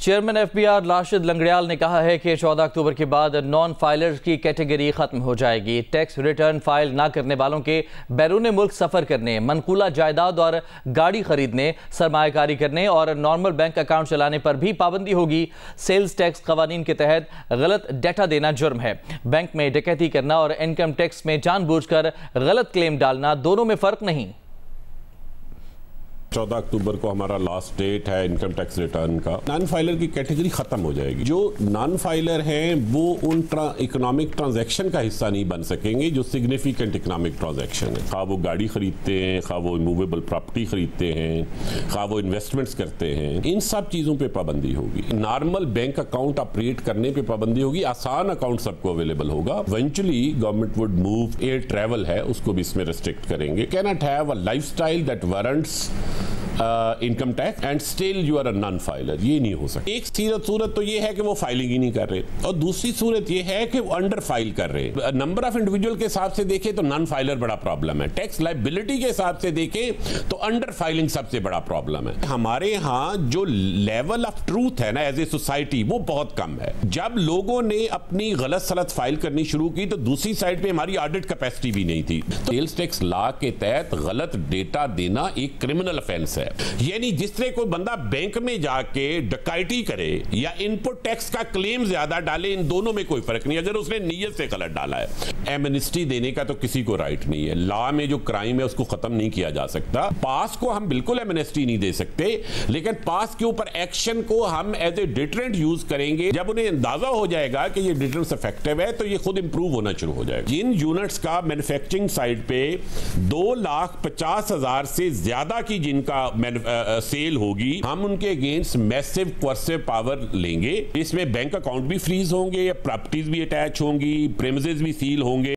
Chairman FBR Rashid Langrial ने कहा है कि 14 अक्टूबर के बाद नॉन फाइलर्स की कैटेगरी खत्म हो जाएगी। टैक्स रिटर्न फाइल ना करने वालों के बैरून मुल्क सफर करने, मनकूला जायदाद और गाड़ी खरीदने, सरमायाकारी करने और नॉर्मल बैंक अकाउंट चलाने पर भी पाबंदी होगी। सेल्स टैक्स कवानीन के तहत गलत डेटा देना जुर्म है। बैंक में डकैती करना और इनकम टैक्स में जानबूझकर गलत क्लेम डालना, दोनों में फर्क नहीं। 14 अक्टूबर को हमारा लास्ट डेट है इनकम टैक्स रिटर्न का। नॉन फाइलर की कैटेगरी खत्म हो जाएगी। जो नॉन फाइलर हैं वो उन इकोनॉमिक ट्रांजैक्शन का हिस्सा नहीं बन सकेंगे जो सिग्निफिकेंट इकोनॉमिक ट्रांजैक्शन है। खा वो गाड़ी खरीदते हैं, खा वो मूवेबल प्रॉपर्टी खरीदते हैं, खा वो इन्वेस्टमेंट्स करते हैं, इन सब चीज़ों पर पाबंदी होगी। नॉर्मल बैंक अकाउंट ऑपरेट करने पर पाबंदी होगी। आसान अकाउंट सबको अवेलेबल होगा। Eventually government would move, air travel है उसको भी इसमें रिस्ट्रिक्ट करेंगे। Can not have a lifestyle that warrants income tax and still you are a non filer. ये नहीं हो सकता। एक सूरत तो ये है कि वो फाइलिंग ही नहीं कर रहे, और दूसरी सूरत ये है कि वो अंडर फाइल कर रहे। नंबर ऑफ इंडिविजुअल के हिसाब से देखें तो नॉन फाइलर बड़ा प्रॉब्लम है। टैक्स लायबिलिटी के हिसाब से देखें तो अंडर फाइलिंग सबसे बड़ा प्रॉब्लम है। हमारे यहाँ जो लेवल ऑफ ट्रूथ है ना एज ए सोसाइटी, वो बहुत कम है। जब लोगों ने अपनी गलत सलत फाइल करनी शुरू की तो दूसरी साइड पे हमारी ऑडिट कैपेसिटी भी नहीं थी। तो सेल्स टैक्स लॉ के तहत गलत डेटा देना एक क्रिमिनल ऑफेंस है। यानी जिस तरह कोई बंदा बैंक में जाके डकैती करे या इनपुट टैक्स का क्लेम ज्यादा डाले, इन दोनों में कोई फर्क नहीं अगर उसने नीयत से गलत डाला है। एमनेस्टी देने का तो किसी को राइट नहीं है। लॉ में जो क्राइम है उसको खत्म नहीं किया जा सकता। पास को हम बिल्कुल एमनेस्टी नहीं दे सकते, लेकिन पास के ऊपर एक्शन को हम एज ए डिटरेंट यूज करेंगे। जब उन्हें अंदाजा हो जाएगा कि ये डिटरेंस इफेक्टिव है तो ये खुद इंप्रूव होना शुरू हो जाएगा। जिन यूनिट्स का मैन्युफैक्चरिंग साइड पे 2,50,000 से ज्यादा की जिनका सेल होगी, हम उनके अगेंस्ट मैसिव कोर्सिव पावर लेंगे। इसमें बैंक अकाउंट भी फ्रीज होंगे, प्रॉपर्टीज भी अटैच होंगी, प्रेमिसेस भी सील होंगे।